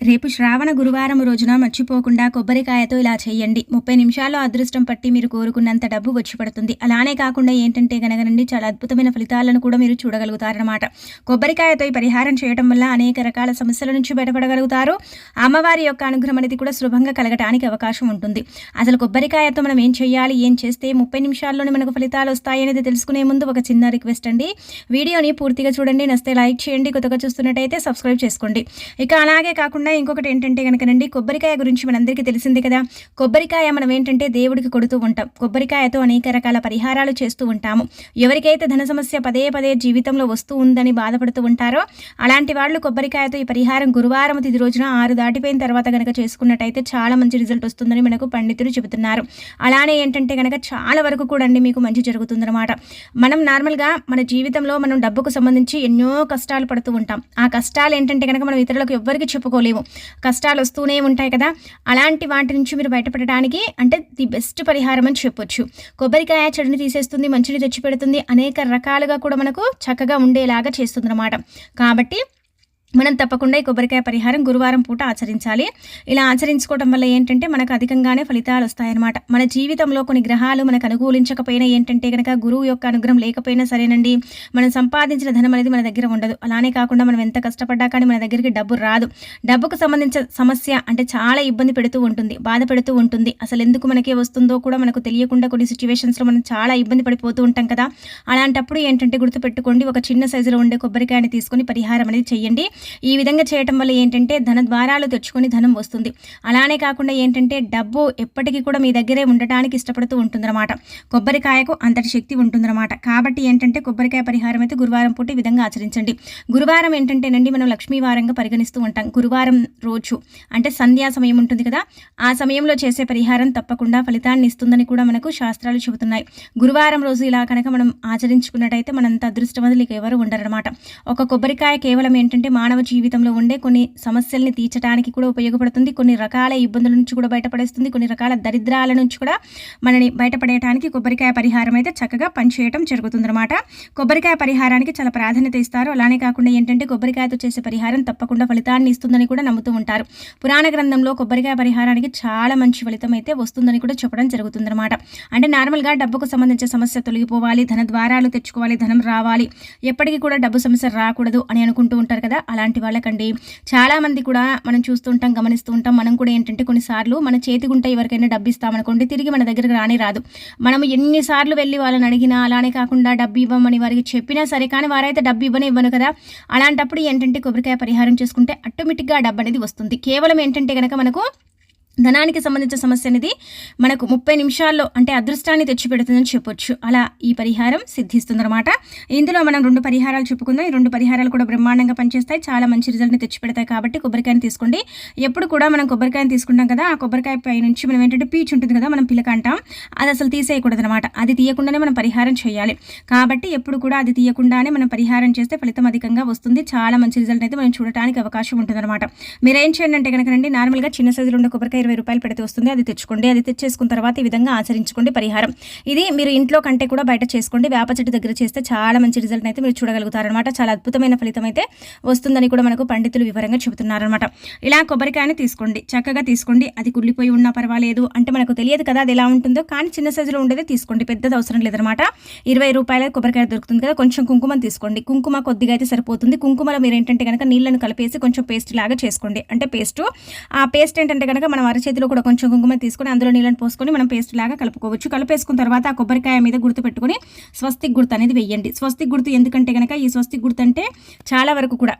రేపు శ్రావణ గురువారం రోజున మర్చిపోకుండా కొబ్బరికాయతో ఇలా చేయండి. 30 నిమిషాల్లో అదృష్టం పట్టి మీరు కోరుకున్నంత డబ్బు వచ్చి పడుతుంది. అలానే కాకుండా ఏంటంటే గనగనండి చాలా అద్భుతమైన ఫలితాలను కూడా మీరు చూడగలుగుతారనమాట. కొబ్బరికాయతో ఈ పరిహారం చేయడం వల్ల అనేక రకాల సమస్యల నుంచి బయటపడగలుగుతారు. అమ్మవారి యొక్క అనుగ్రహం అనేది కూడా సులభంగా కలగటానికి అవకాశం ఉంటుంది. అసలు కొబ్బరికాయతో మనం ఏం చేయాలి, ఏం చేస్తే 30 నిమిషాల్లోనే మనకు ఫలితాలు వస్తాయి అనేది తెలుసుకునే ముందు ఒక చిన్న రిక్వెస్ట్ అండి. వీడియోని పూర్తిగా చూడండి, నచ్చితే లైక్ చేయండి, కొత్తగా చూస్తున్నట్టయితే సబ్స్క్రైబ్ చేసుకోండి. ఇక అలాగే కాకుండా ఇంకొకటి ఏంటంటే కనుకనండి, కొబ్బరికాయ గురించి మనందరికీ తెలిసిందే కదా. కొబ్బరికాయ మనం ఏంటంటే దేవుడికి కొడుతూ ఉంటాం. కొబ్బరికాయతో అనేక రకాల పరిహారాలు చేస్తూ ఉంటాము. ఎవరికైతే ధన సమస్య పదే పదే జీవితంలో వస్తూ ఉందని బాధపడుతూ ఉంటారో అలాంటి వాళ్ళు కొబ్బరికాయతో ఈ పరిహారం గురువారం తిథి రోజున 6 దాటిపోయిన తర్వాత కనుక చేసుకున్నట్టయితే చాలా మంచి రిజల్ట్ వస్తుందని మనకు పండితులు చెబుతున్నారు. అలానే ఏంటంటే కనుక చాలా వరకు కూడా అండి మీకు మంచి జరుగుతుందన్నమాట. మనం నార్మల్గా మన జీవితంలో మనం డబ్బుకు సంబంధించి ఎన్నో కష్టాలు పడుతూ ఉంటాం. ఆ కష్టాలు ఏంటంటే కనుక మనం ఇతరులకు ఎవ్వరికి చెప్పుకోలేము. కష్టాలు వస్తూనే ఉంటాయి కదా. అలాంటి వాటి నుంచి మీరు బయటపడడానికి అంటే ది బెస్ట్ పరిహారం అని చెప్పొచ్చు. కొబ్బరికాయ చెడుని తీసేస్తుంది, మంచిని తెచ్చిపెడుతుంది, అనేక రకాలుగా కూడా మనకు చక్కగా ఉండేలాగా చేస్తుంది అన్నమాట. కాబట్టి మనం తప్పకుండా ఈ కొబ్బరికాయ పరిహారం గురువారం పూట ఆచరించాలి. ఇలా ఆచరించుకోవడం వల్ల ఏంటంటే మనకు అధికంగానే ఫలితాలు వస్తాయన్నమాట. మన జీవితంలో కొన్ని గ్రహాలు మనకు అనుకూలించకపోయినా ఏంటంటే కనుక గురువు యొక్క అనుగ్రహం లేకపోయినా సరేనండి, మనం సంపాదించిన ధనం అనేది మన దగ్గర ఉండదు. అలానే కాకుండా మనం ఎంత కష్టపడ్డా కానీ మన దగ్గరికి డబ్బు రాదు. డబ్బుకు సంబంధించిన సమస్య అంటే చాలా ఇబ్బంది పెడుతూ ఉంటుంది, బాధ పెడుతూ ఉంటుంది. అసలు ఎందుకు మనకే వస్తుందో కూడా మనకు తెలియకుండా కొన్ని సిచ్యువేషన్స్లో మనం చాలా ఇబ్బంది పడిపోతూ ఉంటాం కదా. అలాంటప్పుడు ఏంటంటే గుర్తుపెట్టుకోండి, ఒక చిన్న సైజులో ఉండే కొబ్బరికాయని తీసుకొని పరిహారం అనేది చేయండి. ఈ విధంగా చేయటం వల్ల ఏంటంటే ధన ద్వారాలు తెచ్చుకొని ధనం వస్తుంది. అలానే కాకుండా ఏంటంటే డబ్బు ఎప్పటికీ కూడా మీ దగ్గరే ఉండటానికి ఇష్టపడుతూ ఉంటుందన్నమాట. కొబ్బరికాయకు అంతటి శక్తి ఉంటుందన్నమాట. కాబట్టి ఏంటంటే కొబ్బరికాయ పరిహారం అయితే గురువారం పూట ఈ విధంగా ఆచరించండి. గురువారం ఏంటంటేనండి మనం లక్ష్మీవారంగా పరిగణిస్తూ ఉంటాం. గురువారం రోజు అంటే సంధ్యా సమయం ఉంటుంది కదా, ఆ సమయంలో చేసే పరిహారం తప్పకుండా ఫలితాన్ని ఇస్తుందని కూడా మనకు శాస్త్రాలు చెబుతున్నాయి. గురువారం రోజు ఇలా కనుక మనం ఆచరించుకున్నట్టయితే మనంత అదృష్టవంతులు ఇక ఎవరు ఉండరన్నమాట. ఒక కొబ్బరికాయ కేవలం ఏంటంటే మానవ జీవితంలో ఉండే కొన్ని సమస్యల్ని తీర్చడానికి కూడా ఉపయోగపడుతుంది. కొన్ని రకాల ఇబ్బందుల నుంచి కూడా బయటపడేస్తుంది. కొన్ని రకాల దరిద్రాల నుంచి కూడా మనని బయటపడేయడానికి కొబ్బరికాయ పరిహారం అయితే చక్కగా పనిచేయటం జరుగుతుందన్నమాట. కొబ్బరికాయ పరిహారానికి చాలా ప్రాధాన్యత ఇస్తారు. అలానే కాకుండా ఏంటంటే కొబ్బరికాయతో చేసే పరిహారం తప్పకుండా ఫలితాన్ని ఇస్తుందని కూడా నమ్ముతూ ఉంటారు. పురాణ గ్రంథంలో కొబ్బరికాయ పరిహారానికి చాలా మంచి ఫలితం అయితే వస్తుందని కూడా చెప్పడం జరుగుతుందన్నమాట. అంటే నార్మల్గా డబ్బుకు సంబంధించిన సమస్య తొలగిపోవాలి, ధన ద్వారాలు తెచ్చుకోవాలి, ధనం రావాలి, ఎప్పటికీ కూడా డబ్బు సమస్య రాకూడదు అని అనుకుంటూ ఉంటారు కదా. అలాంటి వాళ్ళకండి చాలామంది కూడా మనం చూస్తుంటాం, గమనిస్తూ ఉంటాం. మనం కూడా ఏంటంటే కొన్నిసార్లు మన చేతిగుంట ఎవరికైనా డబ్బు ఇస్తామనుకోండి, తిరిగి మన దగ్గరకు రానే రాదు. మనం ఎన్నిసార్లు వెళ్ళి వాళ్ళని అడిగినా, అలానే కాకుండా డబ్బు ఇవ్వమని వారికి చెప్పినా సరే కానీ వారైతే డబ్బు ఇవ్వను కదా. అలాంటప్పుడు ఏంటంటే కొబ్బరికాయ పరిహారం చేసుకుంటే ఆటోమేటిక్గా డబ్బు అనేది వస్తుంది. కేవలం ఏంటంటే కనుక మనకు ధనానికి సంబంధించిన సమస్య అనేది మనకు 30 నిమిషాల్లో అంటే అదృష్టాన్ని తెచ్చిపెడుతుందని చెప్పొచ్చు. అలా ఈ పరిహారం సిద్ధిస్తుందన్నమాట. ఇందులో మనం 2 పరిహారాలు చెప్పుకుందాం. ఈ 2 పరిహారాలు కూడా బ్రహ్మాండంగా పనిచేస్తాయి, చాలా మంచి రిజల్ట్ని తెచ్చిపెడతాయి. కాబట్టి కొబ్బరికాయని తీసుకోండి. ఎప్పుడు కూడా మనం కొబ్బరికాయని తీసుకుంటాం కదా, ఆ కొబ్బరికాయ పై నుంచి మనం ఏంటంటే పీచు ఉంటుంది కదా, మనం పిలక అంటాం, అది అసలు తీసేయకూడదు అనమాట. అది తీయకుండానే మనం పరిహారం చేయాలి. కాబట్టి ఎప్పుడు కూడా అది తీయకుండానే మనం పరిహారం చేస్తే ఫలితం అధికంగా వస్తుంది. చాలా మంచి రిజల్ట్ అయితే మనం చూడటానికి అవకాశం ఉంటుందన్నమాట. మీరు ఏం చేయండి అంటే కనుక నార్మల్గా చిన్న సైజులో ఉండే కొబ్బరికాయ 20 రూపాయలు పెడితే వస్తుంది, అది తెచ్చుకోండి. అది తెచ్చేసుకున్న తర్వాత ఈ విధంగా ఆచరించుకోండి పరిహారం. ఇది మీరు ఇంట్లో కంటే కూడా బయట చేసుకోండి. వేప చెట్టు దగ్గర చేస్తే చాలా మంచి రిజల్ట్ అయితే మీరు చూడగలుగుతారనమాట. చాలా అద్భుతమైన ఫలితం అయితే వస్తుందని కూడా మనకు పండితులు వివరంగా చెబుతున్నారనమాట. ఇలా కొబ్బరికాయని తీసుకోండి, చక్కగా తీసుకోండి. అది కుళ్ళిపోయి ఉన్నా పర్వాలేదు, అంటే మనకు తెలియదు కదా అది ఎలా ఉంటుందో, కానీ చిన్న సైజులో ఉండేదే తీసుకోండి, పెద్దది అవసరం లేదనమాట. 20 రూపాయల కొబ్బరికాయ దొరుకుతుంది కదా, కొంచెం కుంకుమని తీసుకోండి. కుంకుమ కొద్దిగా అయితే సరిపోతుంది. కుంకుమలో మీరు ఏంటంటే కనుక నీళ్ళను కలిపేసి కొంచెం పేస్ట్ లాగా చేసుకోండి. అంటే ఆ పేస్ట్ ఏంటంటే కనుక మనం అరచేతిలో కూడా కొంచెం కుంకుమ తీసుకొని అందులో నీళ్ళని పోసుకొని మనం పేస్ట్ లాగా కలుపుకోవచ్చు. కలిపేసుకున్న తర్వాత ఆ కొబ్బరికాయ మీద గుర్తు పెట్టుకొని స్వస్తిక్ గుర్తు అనేది వెయ్యండి. స్వస్తిక్ గుర్తు ఎందుకంటే కనుక ఈ స్వస్తిక్ గుర్తు అంటే చాలా వరకు కూడా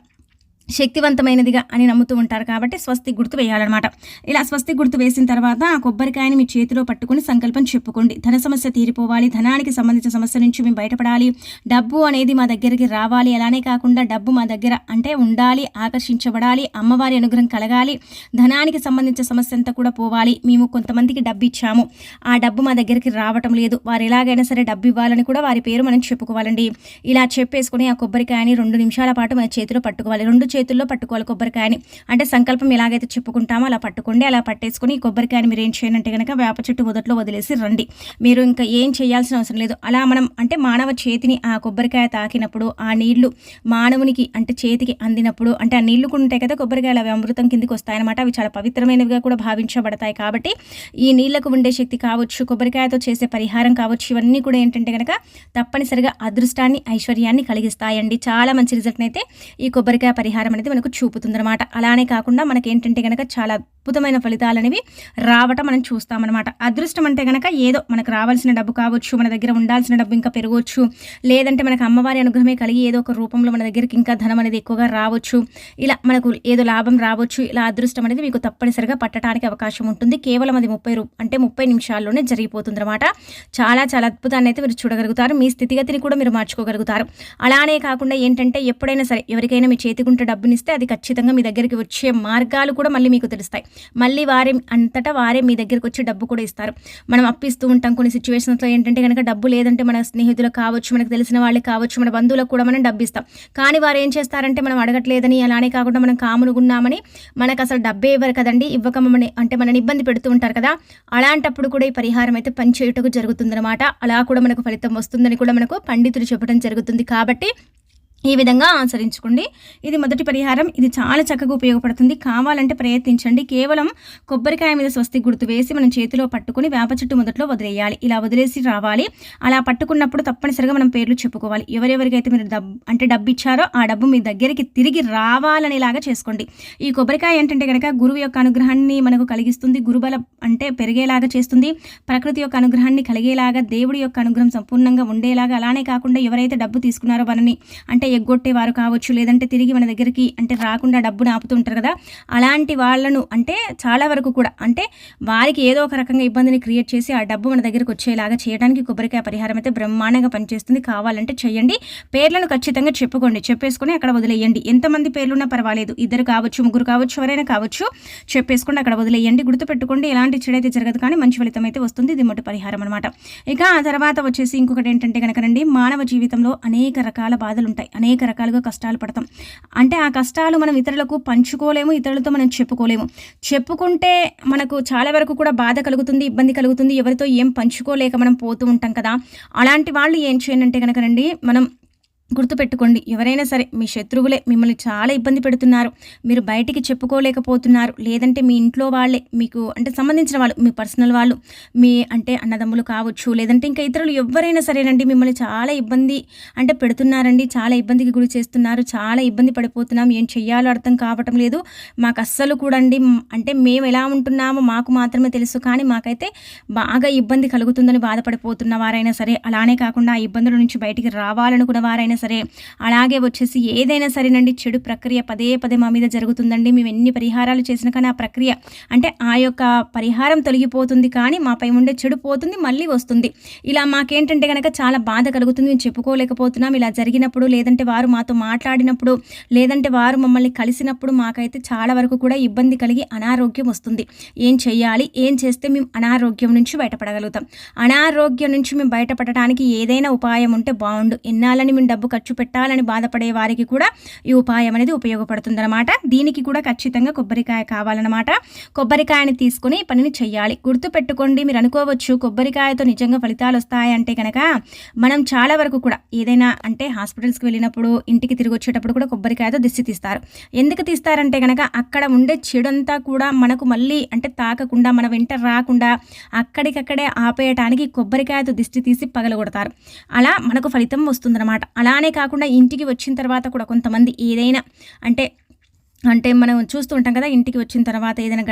శక్తివంతమైనదిగా అని నమ్ముతూ ఉంటారు. కాబట్టి స్వస్తిక్ గుర్తు వేయాలన్నమాట. ఇలా స్వస్తిక్ గుర్తు వేసిన తర్వాత ఆ కొబ్బరికాయని మీ చేతిలో పట్టుకుని సంకల్పం చెప్పుకోండి. ధన సమస్య తీరిపోవాలి, ధనానికి సంబంధించిన సమస్య నుంచి మేము బయటపడాలి, డబ్బు అనేది మా దగ్గరికి రావాలి, అలానే కాకుండా డబ్బు మా దగ్గర అంటే ఉండాలి, ఆకర్షించబడాలి, అమ్మవారి అనుగ్రహం కలగాలి, ధనానికి సంబంధించిన సమస్య అంతా కూడా పోవాలి. మేము కొంతమందికి డబ్బు ఇచ్చాము, ఆ డబ్బు మా దగ్గరికి రావటం లేదు, వారు ఎలాగైనా సరే డబ్బు ఇవ్వాలని కూడా వారి పేరు మనం చెప్పుకోవాలండి. ఇలా చెప్పేసుకుని ఆ కొబ్బరికాయని 2 నిమిషాల పాటు మన చేతిలో పట్టుకోవాలి. 2 చేతుల్లో పట్టుకోవాలి కొబ్బరికాయని. అంటే సంకల్పం ఎలాగైతే చెప్పుకుంటామో అలా పట్టుకోండి. అలా పట్టేసుకొని ఈ కొబ్బరికాయని మీరు ఏం చేయాలంటే గనక వేప చెట్టు మొదట్లో వదిలేసి రండి. మీరు ఇంకా ఏం చేయాల్సిన అవసరం లేదు. అలా మనం అంటే మానవ చేతిని ఆ కొబ్బరికాయ తాకినప్పుడు ఆ నీళ్లు మానవునికి అంటే చేతికి అందినప్పుడు అంటే ఆ నీళ్లు కూడా ఉంటాయి కదా కొబ్బరికాయలు, అవి అమృతం కిందికి వస్తాయన్నమాట. అవి చాలా పవిత్రమైనవిగా కూడా భావించబడతాయి. కాబట్టి ఈ నీళ్లకు ఉండే శక్తి కావచ్చు, కొబ్బరికాయతో చేసే పరిహారం కావచ్చు, ఇవన్నీ కూడా ఏంటంటే కనుక తప్పనిసరిగా అదృష్టాన్ని, ఐశ్వర్యాన్ని కలిగిస్తాయండి. చాలా మంచి రిజల్ట్ని అయితే ఈ కొబ్బరికాయ పరిహారం అనేది మనకు చూపుతుందన్నమాట. అలానే కాకుండా మనకి ఏంటంటే కనుక చాలా అద్భుతమైన ఫలితాలు అనేవి రావటం మనం చూస్తామన్నమాట. అదృష్టం అంటే కనుక ఏదో మనకు రావాల్సిన డబ్బు కావచ్చు, మన దగ్గర ఉండాల్సిన డబ్బు ఇంకా పెరగవచ్చు, లేదంటే మనకు అమ్మవారి అనుగ్రహమే కలిగి ఏదో ఒక రూపంలో మన దగ్గరికి ఇంకా ధనం అనేది ఎక్కువగా రావచ్చు, ఇలా మనకు ఏదో లాభం రావచ్చు. ఇలా అదృష్టం అనేది మీకు తప్పనిసరిగా పట్టడానికి అవకాశం ఉంటుంది. కేవలం అది 30 నిమిషాల్లోనే జరిగిపోతుంది అనమాట. చాలా చాలా అద్భుతాన్ని అయితే మీరు చూడగలుగుతారు. మీ స్థితిగతిని కూడా మీరు మార్చుకోగలుగుతారు. అలానే కాకుండా ఏంటంటే ఎప్పుడైనా సరే ఎవరికైనా మీ చేతికుంటే డబ్బునిస్తే అది ఖచ్చితంగా మీ దగ్గరికి వచ్చే మార్గాలు కూడా మళ్ళీ మీకు తెలుస్తాయి. మళ్ళీ వారే అంతటా వారే మీ దగ్గరికి వచ్చి డబ్బు కూడా ఇస్తారు. మనం అప్పిస్తూ ఉంటాం కొన్ని సిచ్యువేషన్స్లో ఏంటంటే కనుక డబ్బు లేదంటే మన స్నేహితులకు కావచ్చు, మనకు తెలిసిన వాళ్ళకి కావచ్చు, మన బంధువులకు కూడా మనం డబ్బు ఇస్తాం. కానీ వారు ఏం చేస్తారంటే మనం అడగట్లేదని, అలానే కాకుండా మనం కామునుగున్నామని మనకు అసలు డబ్బే ఇవ్వరు కదండి, ఇవ్వకమని అంటే మనని ఇబ్బంది పెడుతూ ఉంటారు కదా. అలాంటప్పుడు కూడా ఈ పరిహారం అయితే పనిచేయుటకు జరుగుతుందన్నమాట. అలా కూడా మనకు ఫలితం వస్తుందని కూడా మనకు పండితులు చెప్పడం జరుగుతుంది. కాబట్టి ఈ విధంగా ఆచరించుకోండి. ఇది మొదటి పరిహారం. ఇది చాలా చక్కగా ఉపయోగపడుతుంది. కావాలంటే ప్రయత్నించండి. కేవలం కొబ్బరికాయ మీద స్వస్తి గుర్తు వేసి మనం చేతిలో పట్టుకుని వేప చెట్టు మొదట్లో వదిలేయాలి. ఇలా వదిలేసి రావాలి. అలా పట్టుకున్నప్పుడు తప్పనిసరిగా మనం పేర్లు చెప్పుకోవాలి. ఎవరెవరికైతే మీరు డబ్బు ఇచ్చారో ఆ డబ్బు మీ దగ్గరికి తిరిగి రావాలనేలాగా చేసుకోండి. ఈ కొబ్బరికాయ ఏంటంటే కనుక గురువు యొక్క అనుగ్రహాన్ని మనకు కలిగిస్తుంది. గురుబల అంటే పెరిగేలాగా చేస్తుంది. ప్రకృతి యొక్క అనుగ్రహాన్ని కలిగేలాగా, దేవుడి యొక్క అనుగ్రహం సంపూర్ణంగా ఉండేలాగా. అలానే కాకుండా ఎవరైతే డబ్బు తీసుకున్నారో వారిని అంటే ఎగ్గొట్టేవారు కావచ్చు, లేదంటే తిరిగి మన దగ్గరికి అంటే రాకుండా డబ్బును ఆపుతుంటారు కదా, అలాంటి వాళ్ళను అంటే చాలా వరకు కూడా అంటే వారికి ఏదో ఒక రకంగా ఇబ్బందిని క్రియేట్ చేసి ఆ డబ్బు మన దగ్గరికి వచ్చేలాగా చేయడానికి కొబ్బరికాయ పరిహారం అయితే బ్రహ్మాండంగా పనిచేస్తుంది. కావాలంటే చేయండి. పేర్లను ఖచ్చితంగా చెప్పుకోండి. చెప్పేసుకుని అక్కడ వదిలేయండి. ఎంతమంది పేర్లున్నా పర్వాలేదు, 2 కావచ్చు, 3 కావచ్చు, ఎవరైనా కావచ్చు, చెప్పేసుకుని అక్కడ వదిలేయండి. గుర్తుపెట్టుకోండి, ఎలాంటి చెడైతే జరగదు కానీ మంచి ఫలితం అయితే వస్తుంది. ఇది మొదటి పరిహారం అనమాట. ఇక ఆ తర్వాత వచ్చేసి ఇంకొకటి ఏంటంటే కనుకనండి, మానవ జీవితంలో అనేక రకాల బాధలు ఉంటాయి, అనేక రకాలుగా కష్టాలు పడతాం. అంటే ఆ కష్టాలు మనం ఇతరులకు పంచుకోలేము, ఇతరులతో మనం చెప్పుకోలేము. చెప్పుకుంటే మనకు చాలా వరకు కూడా బాధ కలుగుతుంది, ఇబ్బంది కలుగుతుంది. ఎవరితో ఏం పంచుకోలేక మనం పోతూ ఉంటాం కదా. అలాంటి వాళ్ళు ఏం చేయండి కనుకనండి, మనం గుర్తుపెట్టుకోండి, ఎవరైనా సరే మీ శత్రువులే మిమ్మల్ని చాలా ఇబ్బంది పెడుతున్నారు, మీరు బయటికి చెప్పుకోలేకపోతున్నారు, లేదంటే మీ ఇంట్లో వాళ్ళే మీకు అంటే సంబంధించిన వాళ్ళు, మీ పర్సనల్ వాళ్ళు, మీ అంటే అన్నదమ్ములు కావచ్చు, లేదంటే ఇంకా ఇతరులు ఎవరైనా సరేనండి మిమ్మల్ని చాలా ఇబ్బంది అంటే పెడుతున్నారండి, చాలా ఇబ్బందికి గురి చేస్తున్నారు, చాలా ఇబ్బంది పడిపోతున్నాం, ఏం చెయ్యాలో అర్థం కావటం లేదు, మాకు అస్సలు కూడా అండి అంటే మేము ఎలా ఉంటున్నామో మాకు మాత్రమే తెలుసు, కానీ మాకైతే బాగా ఇబ్బంది కలుగుతుందని బాధపడిపోతున్న వారైనా సరే, అలానే కాకుండా ఆ ఇబ్బందుల నుంచి బయటికి రావాలనుకున్న వారైనా సరే, అలాగే వచ్చేసి ఏదైనా సరేనండి చెడు ప్రక్రియ పదే పదే మా మీద జరుగుతుందండి, మేము ఎన్ని పరిహారాలు చేసినా కానీ ఆ ప్రక్రియ అంటే ఆ యొక్క పరిహారం తొలగిపోతుంది కానీ మాపై ఉండే చెడు పోతుంది, మళ్ళీ వస్తుంది. ఇలా మాకేంటంటే కనుక చాలా బాధ కలుగుతుంది, మేము చెప్పుకోలేకపోతున్నాం. ఇలా జరిగినప్పుడు, లేదంటే వారు మాతో మాట్లాడినప్పుడు, లేదంటే వారు మమ్మల్ని కలిసినప్పుడు మాకైతే చాలా వరకు కూడా ఇబ్బంది కలిగి అనారోగ్యం వస్తుంది. ఏం చెయ్యాలి, ఏం చేస్తే మేము అనారోగ్యం నుంచి బయటపడగలుగుతాం? అనారోగ్యం నుంచి మేము బయటపడటానికి ఏదైనా ఉపాయం ఉంటే బాగుండు. ఎన్నాలని మేము డబ్బు ఖర్చు పెట్టాలని బాధపడే వారికి కూడా ఈ ఉపాయం అనేది ఉపయోగపడుతుందన్నమాట. దీనికి కూడా ఖచ్చితంగా కొబ్బరికాయ కావాలన్నమాట. కొబ్బరికాయని తీసుకుని పనిని చెయ్యాలి. గుర్తు పెట్టుకోండి, మీరు అనుకోవచ్చు కొబ్బరికాయతో నిజంగా ఫలితాలు వస్తాయంటే కనుక మనం చాలా వరకు కూడా ఏదైనా అంటే హాస్పిటల్స్కి వెళ్ళినప్పుడు, ఇంటికి తిరిగి వచ్చేటప్పుడు కూడా కొబ్బరికాయతో దిష్టి తీస్తారు. ఎందుకు తీస్తారంటే కనుక అక్కడ ఉండే చెడంతా కూడా మనకు మళ్ళీ అంటే తాకకుండా, మన వెంట రాకుండా అక్కడికక్కడే ఆపేయటానికి కొబ్బరికాయతో దిష్టి తీసి పగలగొడతారు. అలా మనకు ఫలితం వస్తుందన్నమాట. అలానే కాకుండా ఇంటికి వచ్చిన తర్వాత కూడా కొంతమంది ఏదైనా అంటే మనం చూస్తూ ఉంటాం కదా, ఇంటికి వచ్చిన తర్వాత ఏదైనా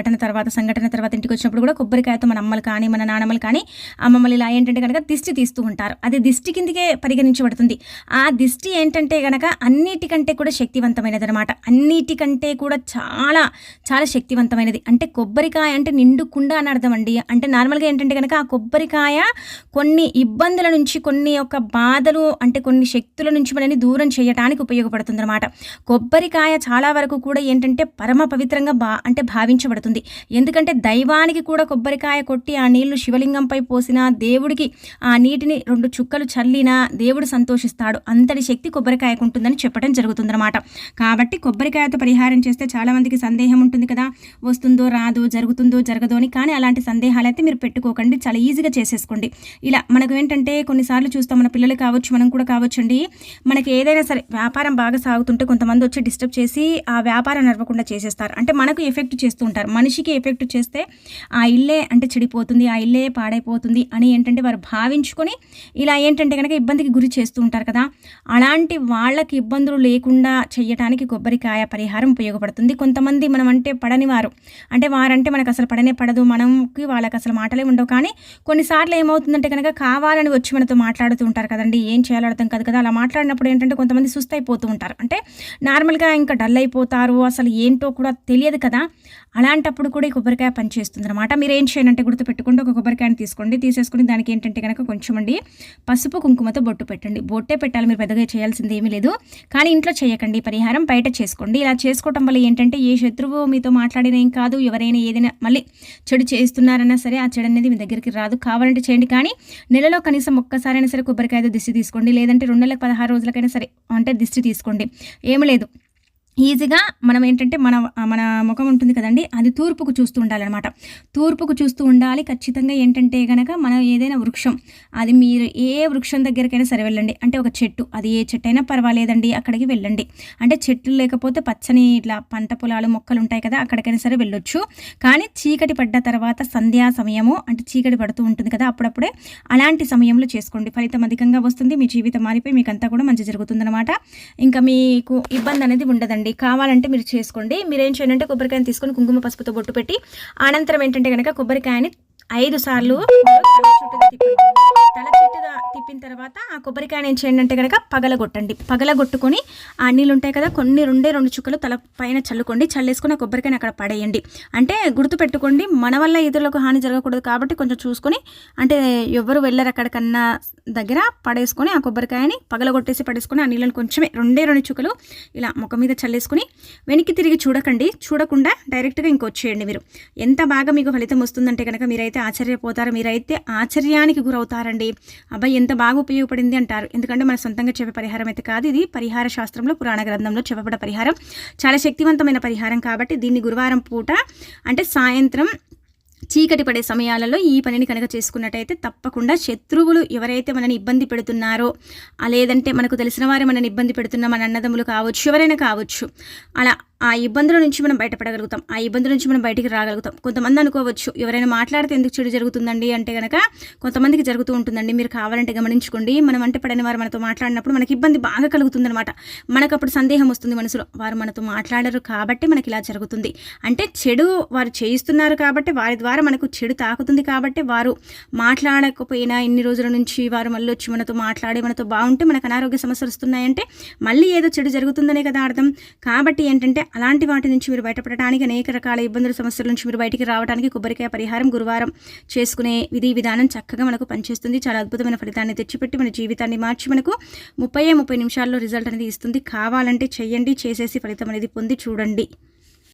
సంఘటన తర్వాత ఇంటికి వచ్చినప్పుడు కూడా కొబ్బరికాయతో మన అమ్మలు కానీ మన నాన్నమ్మలు కానీ అమ్మమ్మలు ఇలా ఏంటంటే కనుక దిష్టి తీస్తూ ఉంటారు. అది దిష్టి కిందకే పరిగణించబడుతుంది. ఆ దిష్టి ఏంటంటే కనుక అన్నిటికంటే కూడా శక్తివంతమైనది అనమాట. అన్నిటికంటే కూడా చాలా చాలా శక్తివంతమైనది. అంటే కొబ్బరికాయ అంటే నిండు కుండ అని అర్థం అండి. అంటే నార్మల్గా ఏంటంటే కనుక ఆ కొబ్బరికాయ కొన్ని ఇబ్బందుల నుంచి, కొన్ని యొక్క బాధలు అంటే కొన్ని శక్తుల నుంచి మనని దూరం చేయడానికి ఉపయోగపడుతుంది అనమాట. కొబ్బరికాయ చాలా వరకు కూడా కూడా ఏంటంటే పరమ పవిత్రంగా అంటే భావించబడుతుంది. ఎందుకంటే దైవానికి కూడా కొబ్బరికాయ కొట్టి ఆ నీళ్లు శివలింగంపై పోసినా, దేవుడికి ఆ నీటిని 2 చుక్కలు చల్లినా దేవుడు సంతోషిస్తాడు. అంతటి శక్తి కొబ్బరికాయకు ఉంటుందని చెప్పడం జరుగుతుందన్నమాట. కాబట్టి కొబ్బరికాయతో పరిహారం చేస్తే చాలామందికి సందేహం ఉంటుంది కదా, వస్తుందో రాదో, జరుగుతుందో జరగదో అని. కానీ అలాంటి సందేహాలు అయితే మీరు పెట్టుకోకండి, చాలా ఈజీగా చేసేసుకోండి. ఇలా మనకు ఏంటంటే కొన్నిసార్లు చూస్తాం, మన పిల్లలు కావచ్చు, మనం కూడా కావచ్చండి, మనకి ఏదైనా సరే వ్యాపారం బాగా సాగుతుంటే కొంతమంది వచ్చి డిస్టర్బ్ చేసి ఆ వ్యాపారం నడవకుండా చేసేస్తారు. అంటే మనకు ఎఫెక్ట్ చేస్తూ ఉంటారు. మనిషికి ఎఫెక్ట్ చేస్తే ఆ ఇల్లే అంటే చెడిపోతుంది, ఆ ఇల్లే పాడైపోతుంది అని ఏంటంటే వారు భావించుకొని ఇలా ఏంటంటే కనుక ఇబ్బందికి గురి చేస్తూ ఉంటారు కదా. అలాంటి వాళ్ళకి ఇబ్బందులు లేకుండా చేయటానికి కొబ్బరికాయ పరిహారం ఉపయోగపడుతుంది. కొంతమంది మనం అంటే పడని వారు, అంటే వారంటే మనకు అసలు పడనే పడదు, మనకి వాళ్ళకి అసలు మాటలే ఉండవు. కానీ కొన్నిసార్లు ఏమవుతుందంటే కనుక కావాలని వచ్చి మనతో మాట్లాడుతూ ఉంటారు కదండి, ఏం చేయాలో అర్థం కాదు కదా. అలా మాట్లాడినప్పుడు ఏంటంటే కొంతమంది సుస్థ అయిపోతూ ఉంటారు, అంటే నార్మల్గా ఇంకా డల్ అయిపోతారు, అసలు ఏంటో కూడా తెలియదు కదా. అలాంటప్పుడు కూడా ఈ కొబ్బరికాయ పనిచేస్తుంది అనమాట. మీరు ఏం చేయాలంటే గుర్తుపెట్టుకుంటే ఒక కొబ్బరికాయని తీసేసుకుని దానికి ఏంటంటే కనుక కొంచెం అండి పసుపు కుంకుమతో బొట్టు పెట్టండి. బొట్టే పెట్టాలి, మీరు పెద్దగా చేయాల్సింది ఏమీ లేదు. కానీ ఇంట్లో చేయకండి పరిహారం, బయట చేసుకోండి. ఇలా చేసుకోవటం వల్ల ఏంటంటే ఏ శత్రువు మీతో మాట్లాడిన ఏం కాదు, ఎవరైనా ఏదైనా మళ్ళీ చెడు చేస్తున్నారన్నా సరే ఆ చెడు అనేది మీ దగ్గరికి రాదు. కావాలంటే చేయండి, కానీ నెలలో కనీసం ఒక్కసారైనా సరే కొబ్బరికాయతో దిష్టి తీసుకోండి. లేదంటే 2 నెలలకు 16 రోజులకైనా సరే అంటే దిష్టి తీసుకోండి. ఏమి లేదు, ఈజీగా మనం ఏంటంటే మన ముఖం ఉంటుంది కదండి, అది తూర్పుకు చూస్తూ ఉండాలన్నమాట. తూర్పుకు చూస్తూ ఉండాలి ఖచ్చితంగా. ఏంటంటే కనుక మనం ఏదైనా వృక్షం, అది మీరు ఏ వృక్షం దగ్గరికైనా సరే వెళ్ళండి, అంటే ఒక చెట్టు, అది ఏ చెట్టు అయినా పర్వాలేదండి, అక్కడికి వెళ్ళండి. అంటే చెట్లు లేకపోతే పచ్చని ఇట్లా పంట పొలాలు మొక్కలు ఉంటాయి కదా, అక్కడికైనా సరే వెళ్ళొచ్చు. కానీ చీకటి పడ్డ తర్వాత సంధ్యా సమయము, అంటే చీకటి పడుతూ ఉంటుంది కదా, అప్పుడప్పుడే అలాంటి సమయంలో చేసుకోండి. ఫలితం అధికంగా వస్తుంది, మీ జీవితం మారిపోయి మీకు అంతా కూడా మంచి జరుగుతుందన్నమాట. ఇంకా మీకు ఇబ్బంది అనేది ఉండదండి. కావాలంటే మీరు చేసుకోండి. మీరు ఏం చేయాలంటే కొబ్బరికాయని తీసుకొని కుంకుమ పసుపుతో బొట్టు పెట్టి అనంతరం ఏంటంటే కనుక కొబ్బరికాయని 5 సార్లు తల చుట్టుగా తిప్పిన తర్వాత ఆ కొబ్బరికాయని ఏం చేయండి అంటే కనుక పగలగొట్టుకొని ఆ నీళ్ళు ఉంటాయి కదా, కొన్ని 2 చుక్కలు తల పైన చల్లేసుకొని ఆ కొబ్బరికాయని అక్కడ పడేయండి. అంటే గుర్తుపెట్టుకోండి, మన వల్ల ఇతరులకు హాని జరగకూడదు కాబట్టి కొంచెం చూసుకొని, అంటే ఎవరు వెళ్ళరు అక్కడికన్నా దగ్గర పడేసుకొని ఆ కొబ్బరికాయని పగలగొట్టేసి పడేసుకొని ఆ నీళ్ళని కొంచెమే 2 చుక్కలు ఇలా ముఖం మీద చల్లేసుకొని వెనక్కి తిరిగి చూడకుండా డైరెక్ట్గా ఇంకొచ్చేయండి. మీరు ఎంత బాగా మీకు ఫలితం వస్తుందంటే కనుక మీరైతే ఆశ్చర్యపోతారు, మీరైతే ఆశ్చర్యానికి గురవుతారండి. అబ్బాయి ఎంత బాగా ఉపయోగపడింది అంటారు. ఎందుకంటే మన సొంతంగా చెప్పే పరిహారం అయితే కాదు, ఇది పరిహార శాస్త్రంలో పురాణ గ్రంథంలో చెప్పబడ్డ పరిహారం, చాలా శక్తివంతమైన పరిహారం. కాబట్టి దీన్ని గురువారం పూట అంటే సాయంత్రం చీకటి పడే సమయాలలో ఈ పనిని కనుక చేసుకున్నట్టయితే తప్పకుండా శత్రువులు ఎవరైతే మనని ఇబ్బంది పెడుతున్నారో, లేదంటే మనకు తెలిసిన వారే మనని ఇబ్బంది పెడుతున్న మన అన్నదమ్ములు కావచ్చు, ఎవరైనా కావచ్చు, అలా ఆ ఇబ్బందుల నుంచి మనం బయటపడగలుగుతాం, ఆ ఇబ్బందుల నుంచి మనం బయటికి రాగలుగుతాం. కొంతమంది అనుకోవచ్చు, ఎవరైనా మాట్లాడితే ఎందుకు చెడు జరుగుతుందండి అంటే కనుక కొంతమందికి జరుగుతూ ఉంటుందండి. మీరు కావాలంటే గమనించుకోండి, మనం అంటే పడిన వారు మనతో మాట్లాడినప్పుడు మనకి ఇబ్బంది బాగా కలుగుతుందన్నమాట. మనకు అప్పుడు సందేహం వస్తుంది మనసులో, వారు మనతో మాట్లాడరు కాబట్టి మనకి ఇలా జరుగుతుంది, అంటే చెడు వారు చేయిస్తున్నారు కాబట్టి, వారి ద్వారా మనకు చెడు తాకుతుంది కాబట్టి, వారు మాట్లాడకపోయినా ఇన్ని రోజుల నుంచి వారు మళ్ళీ వచ్చి మనతో మాట్లాడి మనతో బాగుంటే మనకు అనారోగ్య సమస్యలు వస్తున్నాయంటే మళ్ళీ ఏదో చెడు జరుగుతుందనే కదా అర్థం. కాబట్టి ఏంటంటే అలాంటి వాటి నుంచి మీరు బయటపడటానికి, అనేక రకాల ఇబ్బందుల సమస్యల నుంచి మీరు బయటికి రావడానికి కొబ్బరికాయ పరిహారం గురువారం చేసుకునే విధానం చక్కగా మనకు పనిచేస్తుంది. చాలా అద్భుతమైన ఫలితాన్ని తెచ్చిపెట్టి మన జీవితాన్ని మార్చి మనకు 30 నిమిషాల్లో రిజల్ట్ అనేది ఇస్తుంది. కావాలంటే చెయ్యండి, చేసేసి ఫలితం అనేది పొంది చూడండి.